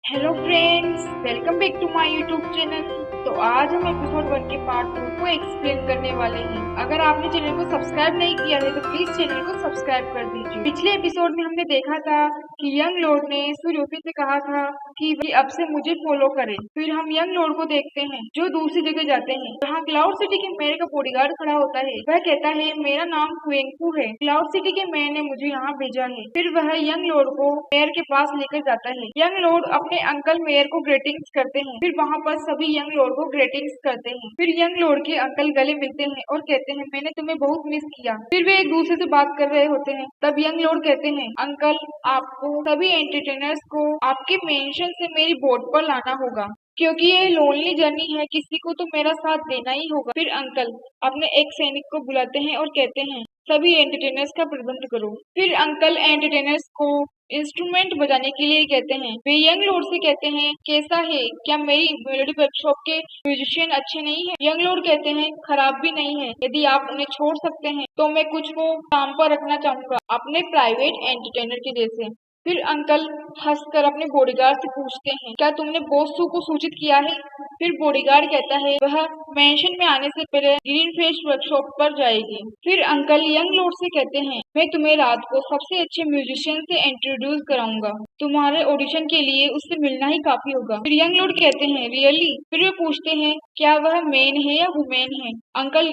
Hello friends, welcome back to my YouTube channel. तो आज हम एपिसोड 1 के पार्ट 2 को एक्सप्लेन करने वाले हैं। अगर आपने चैनल को सब्सक्राइब नहीं किया है तो प्लीज चैनल को सब्सक्राइब कर दीजिए। पिछले एपिसोड में हमने देखा था कि यंग लॉर्ड ने सूर्योफी से कहा था कि वे अब से मुझे फॉलो करें। फिर हम यंग लॉर्ड को देखते हैं जो दूसरी जगह जाते हैं जहाँ क्लाउड सिटी के मेयर का बॉडीगार्ड खड़ा होता है। वह कहता है मेरा नाम क्वेंकू है, क्लाउड सिटी के मेयर ने मुझे यहाँ भेजा है। फिर वह यंग लॉर्ड को मेयर के पास लेकर जाता है। यंग लॉर्ड अपने अंकल मेयर को ग्रीटिंग्स करते हैं। फिर वहाँ पर सभी यंग लॉर्ड को ग्रीटिंग्स करते हैं। फिर यंग लॉर्ड के अंकल गले मिलते हैं और कहते हैं मैंने तुम्हें बहुत मिस किया। फिर वे एक दूसरे से बात कर रहे होते हैं। तब यंग लॉर्ड कहते हैं अंकल, आपको सभी एंटरटेनर्स को आपके मेंशन से मेरी बोट पर लाना होगा क्योंकि ये लोनली जर्नी है, किसी को तो मेरा साथ देना ही होगा। फिर अंकल अपने एक सैनिक को बुलाते हैं और कहते हैं सभी एंटरटेनर्स का प्रबंध करो। फिर अंकल एंटरटेनर्स को इंस्ट्रूमेंट बजाने के लिए कहते हैं। वे यंग लॉर्ड से कहते हैं कैसा है, क्या मेरी मेलोडी वर्कशॉप के म्यूजिशियन अच्छे नहीं है? यंग लॉर्ड कहते हैं खराब भी नहीं है, यदि आप उन्हें छोड़ सकते हैं तो मैं कुछ को काम पर रखना चाहूंगा अपने प्राइवेट एंटरटेनर के जैसे। फिर अंकल हंसकर अपने बॉडीगार्ड से पूछते हैं क्या तुमने बॉस सू को सूचित किया है? फिर बॉडीगार्ड कहता है वह मेंशन में आने से पहले ग्रीन फेस वर्कशॉप पर जाएगी। फिर अंकल यंग लॉर्ड से कहते हैं मैं तुम्हें रात को सबसे अच्छे म्यूजिशियन से इंट्रोड्यूस कराऊंगा, तुम्हारे ऑडिशन के लिए उससे मिलना ही काफी होगा। फिर यंग लॉर्ड कहते हैं रियली? फिर वे पूछते हैं क्या वह मेन है या वुमेन है? अंकल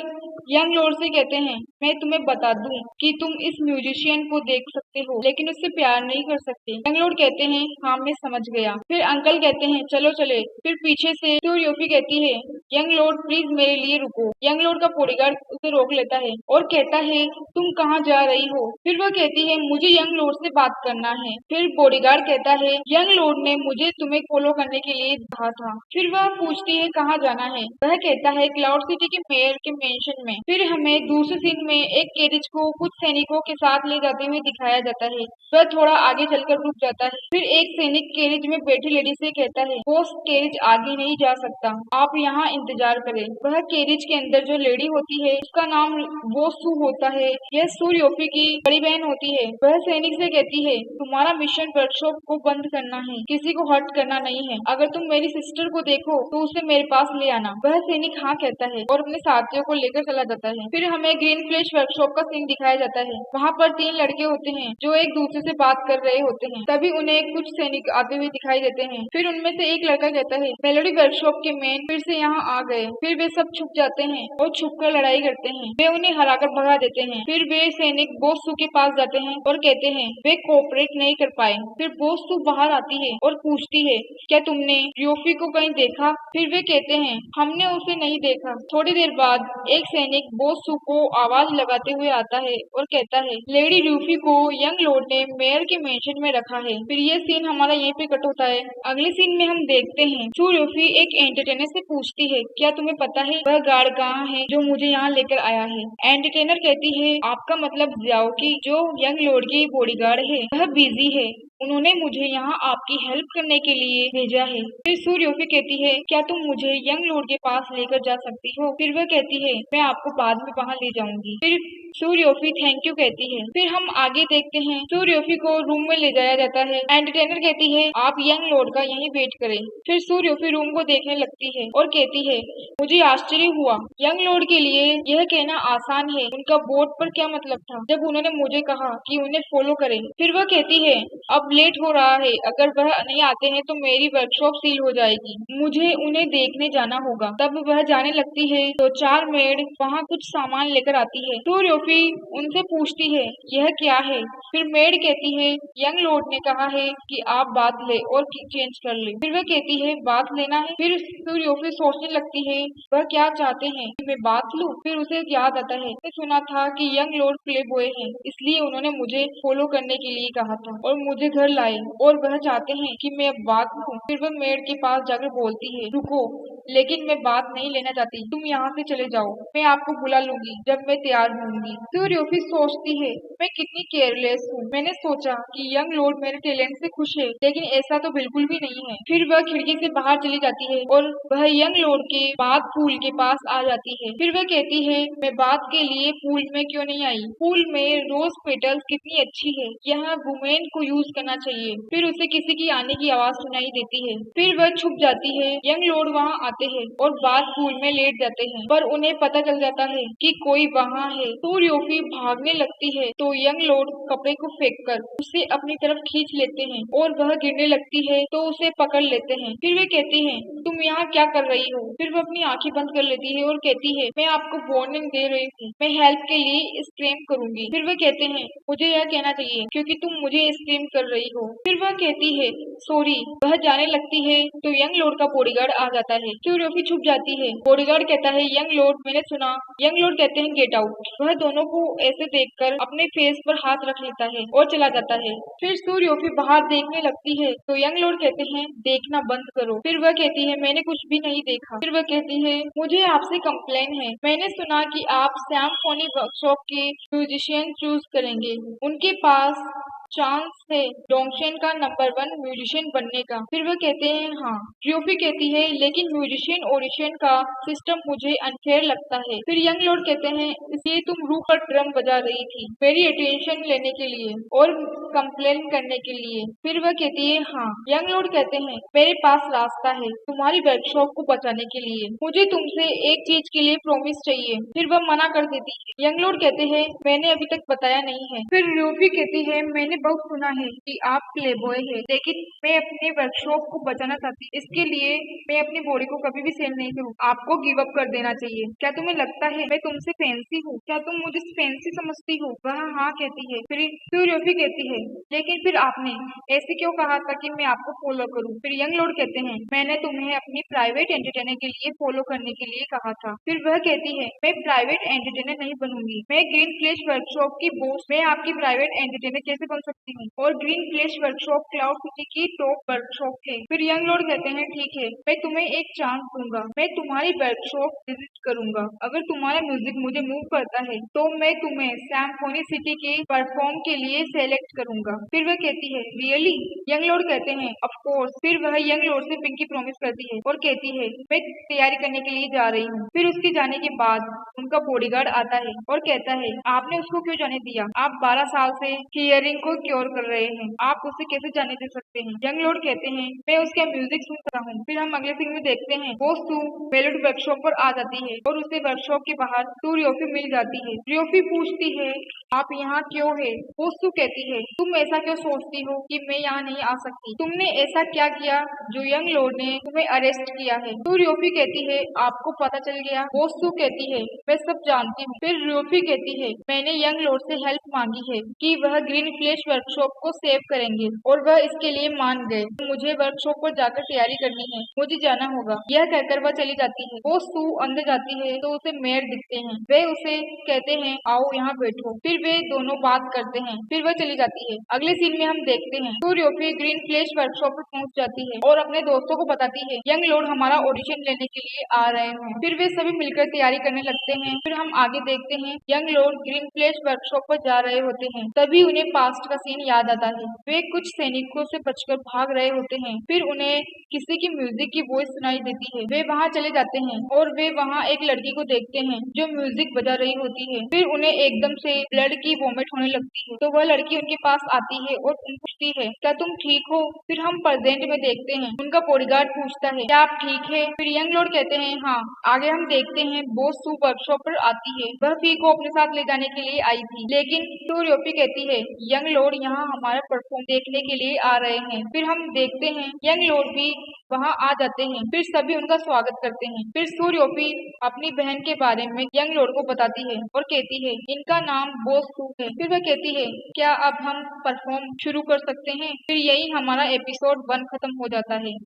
यंग लॉर्ड से कहते हैं मैं तुम्हें बता दूं कि तुम इस म्यूजिशियन को देख सकते हो लेकिन उससे प्यार नहीं कर सकते। यंग लॉर्ड कहते हैं हाँ मैं समझ गया। फिर अंकल कहते हैं चलो चले। फिर पीछे से सूर्योफी कहती है यंग लॉर्ड प्लीज मेरे लिए रुको। यंग लॉर्ड का बॉडीगार्ड उसे रोक लेता है और कहता है तुम कहाँ जा रही हो? फिर वह कहती है मुझे यंग लॉर्ड से बात करना है। फिर बॉडीगार्ड कहता है यंग लॉर्ड ने मुझे तुम्हें फॉलो करने के लिए कहा था। फिर वह पूछती है कहाँ जाना है? वह कहता है क्लाउड सिटी के मेयर के मेंशन में। फिर हमें दूसरे सीन में एक कैरेज को कुछ सैनिकों के साथ ले जाते हुए दिखाया जाता है। वह थोड़ा आगे चलकर रुक जाता है। फिर एक सैनिक कैरेज में बैठी लेडी से कहता है बॉस कैरेज आगे नहीं जा सकता, आप यहाँ इंतजार करें। वह कैरेज के अंदर जो लेडी होती है उसका नाम बॉस सू होता है। यह सूर्योफी की बड़ी बहन होती है। वह सैनिक से कहती है तुम्हारा मिशन वर्कशॉप को बंद करना है, किसी को हर्ट करना नहीं है। अगर तुम मेरी सिस्टर को देखो तो उसे मेरे पास ले आना। वह सैनिक हाँ कहता है और अपने साथियों को लेकर चला जाता है। फिर हमें ग्रीन फ्लैश वर्कशॉप का सीन दिखाया जाता है। वहाँ पर 3 लड़के होते हैं जो एक दूसरे से बात कर रहे होते हैं। तभी उन्हें कुछ सैनिक आते हुए दिखाई देते हैं। फिर उनमें से एक लड़का कहता है मेलोडी वर्कशॉप के मेन फिर से यहाँ आ गए। फिर वे सब छुप जाते हैं और छुप कर लड़ाई करते हैं। वे उन्हें हराकर भगा देते हैं। फिर वे सैनिक बॉस सू के पास जाते हैं और कहते हैं वे कोऑपरेट नहीं कर पाए। फिर बॉस सू बाहर आती है और पूछती है क्या तुमने योफी को कहीं देखा? फिर वे कहते हैं हमने उसे नहीं देखा। थोड़ी देर बाद एक सैनिक बॉस सू को आवाज लगाते हुए आता है और कहता है लेडी रूफी को यंग लॉर्ड ने मेयर के मेंशन में रखा है। फिर ये सीन हमारा यहीं पे कट होता है। अगले सीन में हम देखते हैं सूर्योफी एक एंटरटेनर से पूछती है क्या तुम्हें पता है वह गार्ड कहाँ है जो मुझे यहाँ लेकर आया है? एंटरटेनर कहती है आपका मतलब जियाओ की जो यंग लॉर्ड की बॉडीगार्ड है वह बिजी है, उन्होंने मुझे यहाँ आपकी हेल्प करने के लिए भेजा है। फिर सूर्योफी कहती है क्या तुम मुझे यंग लॉर्ड के पास लेकर जा सकती हो? फिर वह कहती है मैं आपको बाद में वहाँ ले जाऊंगी। फिर सूर्योफी थैंक यू कहती है। फिर हम आगे देखते हैं सूर्योफी को रूम में ले जाया जाता है। एंटरटेनर कहती है आप यंग लॉर्ड का यहीं वेट करें। फिर सूर्योफी रूम को देखने लगती है और कहती है मुझे आश्चर्य हुआ, यंग लॉर्ड के लिए यह कहना आसान है उनका बोट पर क्या मतलब था जब उन्होंने मुझे कहा कि उन्हें फॉलो करें। फिर वह कहती है अब लेट हो रहा है, अगर वह नहीं आते हैं तो मेरी वर्कशॉप सील हो जाएगी, मुझे उन्हें देखने जाना होगा। तब वह जाने लगती है तो 4 मेड वहाँ कुछ सामान लेकर आती है। सूर्योफी उनसे पूछती है यह क्या है? फिर मेड कहती है यंग लॉर्ड ने कहा है कि आप बात ले और चेंज कर ले। फिर वह कहती है बात लेना है। फिर सूर्योफी सोचने लगती है वह क्या चाहते हैं कि मैं बात लूं। फिर उसे याद आता है मैं सुना था कि यंग लॉर्ड प्ले बॉय है, इसलिए उन्होंने मुझे फॉलो करने के लिए कहा था और मुझे घर लाए और वह चाहते हैं कि मैं अब बात लूं। फिर वह मेड के पास जाकर बोलती है रुको, लेकिन मैं बात नहीं लेना चाहती। तुम यहाँ से चले जाओ, मैं आपको बुला लूंगी जब मैं तैयार होंगी। सूर्यमुखी सोचती है, मैं कितनी केयरलेस हूँ। मैंने सोचा कि यंग लॉर्ड मेरे टैलेंट से खुश है, लेकिन ऐसा तो बिल्कुल भी नहीं है। फिर वह खिड़की से बाहर चली जाती है और वह यंग लॉर्ड के बाग फूल के पास आ जाती है। फिर वह कहती है, मैं बात के लिए फूल में क्यों नहीं आई? फूल में रोज पेटल्स कितनी अच्छी है, यहाँ वुमेन को यूज करना चाहिए। फिर उसे किसी की आने की आवाज सुनाई देती है। फिर वह छुप जाती है। यंग लॉर्ड वहाँ आते हैं और बाग फूल में लेट जाते हैं, पर उन्हें पता चल जाता है कि कोई वहाँ है। सूर्यमुखी भागने लगती है तो यंग लॉर्ड कपड़े को फेंककर उसे अपनी तरफ खींच लेते हैं और वह गिरने लगती है तो उसे पकड़ लेते हैं। फिर वे कहते हैं, तुम यहाँ क्या कर रही हो? फिर वह अपनी आंखें बंद कर लेती है और कहती है, मैं आपको वार्निंग दे रही हूँ, मैं हेल्प के लिए स्क्रीम करूंगी। फिर वह कहते हैं, मुझे यह कहना चाहिए क्योंकि तुम मुझे स्क्रीम कर रही हो। फिर वह कहती है, सॉरी। वह जाने लगती है तो यंग लॉर्ड का बॉडीगार्ड आ जाता है। सूर्यमुखी छुप जाती है। बॉडीगार्ड कहता है, यंग लॉर्ड मैंने सुना। यंग लॉर्ड कहते हैं, गेट आउट। वह दोनों को ऐसे देखकर अपने फेस पर हाथ रख लेता है और चला जाता है। फिर सूर्यमुखी बाहर देखने लगती है तो यंग लॉर्ड कहते हैं, देखना बंद करो। फिर वह कहती है, मैंने कुछ भी नहीं देखा। फिर वह कहती है, मुझे आपसे कंप्लेन है। मैंने सुना कि आप सिम्फनी वर्कशॉप के म्यूजिशियन चूज करेंगे। उनके पास चांस है डोंगशेन का नंबर 1 म्यूजिशियन बनने का। फिर वह कहते हैं, हाँ। ड्यूफी कहती है, लेकिन म्यूजिशियन ऑडिशन का सिस्टम मुझे अनफेयर लगता है। फिर यंग लॉर्ड कहते हैं, इसलिए तुम रू पर ड्रम बजा रही थी मेरी अटेंशन लेने के लिए और कंप्लेन करने के लिए। फिर वह कहती है, हाँ। यंग लॉर्ड कहते हैं, मेरे पास रास्ता है तुम्हारी वर्कशॉप को बचाने के लिए। मुझे तुमसे एक चीज के लिए प्रॉमिस चाहिए। फिर वह मना कर देती है। यंग लॉर्ड कहते हैं, मैंने अभी तक बताया नहीं है। फिर ड्यूफी कहती है, मैंने बहुत सुना है कि आप प्लेबॉय है, लेकिन मैं अपने वर्कशॉप को बचाना चाहती हूँ। इसके लिए मैं अपनी बॉडी को कभी भी सेल नहीं करूँ। आपको गिव अप कर देना चाहिए। क्या तुम्हें लगता है मैं तुमसे फैंसी हूँ? क्या तुम मुझे फैंसी समझती हो? वह हाँ कहती है। फिर सूर्यमुखी कहती है, लेकिन फिर आपने ऐसे क्यों कहा था कि मैं आपको फॉलो करूँ? फिर यंग लॉर्ड कहते हैं, मैंने तुम्हें अपनी प्राइवेट एंटरटेनर के लिए फॉलो करने के लिए कहा था। फिर वह कहती है, मैं प्राइवेट एंटरटेनर नहीं बनूंगी। मैं ग्रीन फ्लैश वर्कशॉप की बॉस। मैं आपकी प्राइवेट एंटरटेनर कैसे बन सकती हूँ? और green flash workshop cloud city की टॉप वर्कशॉप है। फिर यंग लॉर्ड कहते हैं, ठीक है, मैं तुम्हें एक चांस दूंगा। मैं तुम्हारी वर्कशॉप विजिट करूंगा। अगर तुम्हारा म्यूजिक मुझे मूव करता है तो मैं तुम्हें सिम्फनी सिटी के परफॉर्म के लिए सेलेक्ट करूंगा। फिर वह कहती है, रियली? यंग लॉर्ड कहते हैं, ऑफ कोर्स। फिर वह यंग लॉर्ड से पिंकी प्रॉमिस करती है और कहती है, मैं तैयारी करने के लिए जा रही हूँ। फिर उसके जाने के बाद उनका बॉडीगार्ड आता है और कहता है, आपने उसको क्यों जाने दिया? आप 12 साल से हियरिंग को क्योर कर रहे हैं, आप उसे कैसे जाने दे सकते हैं? यंग लॉर्ड कहते हैं, मैं उसका म्यूजिक सुन रहा हूँ। फिर हम अगले सीन में देखते हैं, वो सू मेलोडी वर्कशॉप पर आ जाती है और उसे वर्कशॉप के बाहर सूर्यमुखी मिल जाती है। रियोफी पूछती है, आप यहाँ क्यों है? वो सू कहती है, तुम ऐसा क्यों सोचती हो कि मैं यहाँ नहीं आ सकती? तुमने ऐसा क्या किया जो यंग लॉर्ड ने तुम्हें अरेस्ट किया है? तो रियोफी कहती है, आपको पता चल गया? वो सू कहती है, मैं सब जानती हूँ। फिर रियोफी कहती है, मैंने यंग लॉर्ड से हेल्प मांगी है कि वह ग्रीन फ्लैश वर्कशॉप को सेव करेंगे और वह इसके लिए मान गए। मुझे वर्कशॉप पर जाकर तैयारी करनी है, मुझे जाना होगा। यह कहकर वह चली जाती है। वो सू अंदर जाती है तो उसे मेयर दिखते हैं। वे उसे कहते हैं, आओ यहाँ बैठो। फिर वे दोनों बात करते हैं। फिर वह चली जाती है। अगले सीन में हम देखते हैं, सूर्यमुखी ग्रीन फ्लैश वर्कशॉप पर पहुंच जाती है और अपने दोस्तों को बताती है, यंग लॉर्ड हमारा ऑडिशन लेने के लिए आ रहे हैं। फिर वे सभी मिलकर तैयारी करने लगते हैं। फिर हम आगे देखते हैं, young Lord green flash workshop पर जा रहे होते हैं, तभी उन्हें पास्ट का सीन याद आता है। वे कुछ सैनिकों से बचकर भाग रहे होते हैं। फिर उन्हें किसी की म्यूजिक की वॉइस सुनाई देती है। वे वहाँ चले जाते हैं और वे वहाँ एक लड़की को देखते हैं जो म्यूजिक बजा रही होती है। फिर उन्हें एकदम से ब्लड की वॉमिट होने लगती है तो वह लड़की उनके पास आती है और उनको पूछती है, क्या तुम ठीक हो? फिर हम प्रेजेंट में देखते हैं, उनका बॉडीगार्ड पूछता है, क्या आप ठीक है? फिर यंग लॉर्ड कहते हैं, हाँ। आगे हम देखते हैं, बॉस सू वर्कशॉप पर आती है। वह फी को अपने साथ ले जाने के लिए आई थी, लेकिन सूर्यमुखी कहती है, यंग लॉर्ड यहाँ हमारा परफॉर्म देखने के लिए आ रहे हैं। फिर हम देखते हैं, यंग लॉर्ड भी वहाँ आ जाते हैं। फिर सभी उनका स्वागत करते हैं। फिर सूर्यमुखी अपनी बहन के बारे में यंग लॉर्ड को बताती है और कहती है, इनका नाम बोस सू है। फिर वह कहती है, क्या अब हम परफॉर्म शुरू कर सकते हैं? फिर यही हमारा एपिसोड 1 खत्म हो जाता है।